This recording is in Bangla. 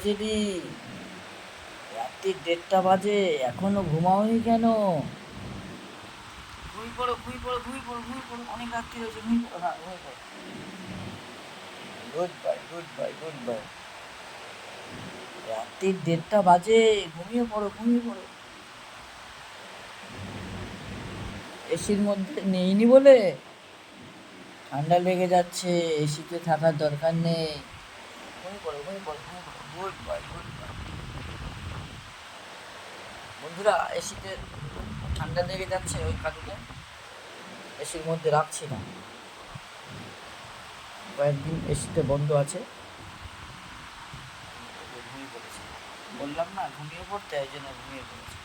অঞ্জলি, রাত্রি 1:30 বাজে, এখনো ঘুমাওনি কেন? ঘুমিয়ে পড়ো, ঘুমিয়ে পড়ো, ঘুমিয়ে পড়ো, ঘুমিয়ে পড়ো, অনেক রাত্রি হয়েছে, ঘুমিয়ে পড়ো, হ্যাঁ ঘুমিয়ে পড়ো। Good bye, good bye, good bye. রাত্রি 1:30 বাজে, ঘুমিয়ে পড়ো, ঘুমিয়ে পড়ো। এসির মধ্যে নেইনি বলে ঠান্ডা লেগে যাচ্ছে, এসিতে থাকার দরকার নেই। ঘুমিয়ে পড়ো, ঘুমিয়ে পড়ো, ঘুমিয়ে পড়ো, গুড বাই, গুড বাই। বন্ধুরা, এসিতে ঠান্ডা লেগে যাচ্ছে, ওই কারণে এসির মধ্যে রাখছি না, কয়েকদিন এসিতে বন্ধ আছে। ঘুমিয়ে পড়েছে, বললাম না ঘুমিয়ে পড়তে, এই জন্য ঘুমিয়ে পড়েছে।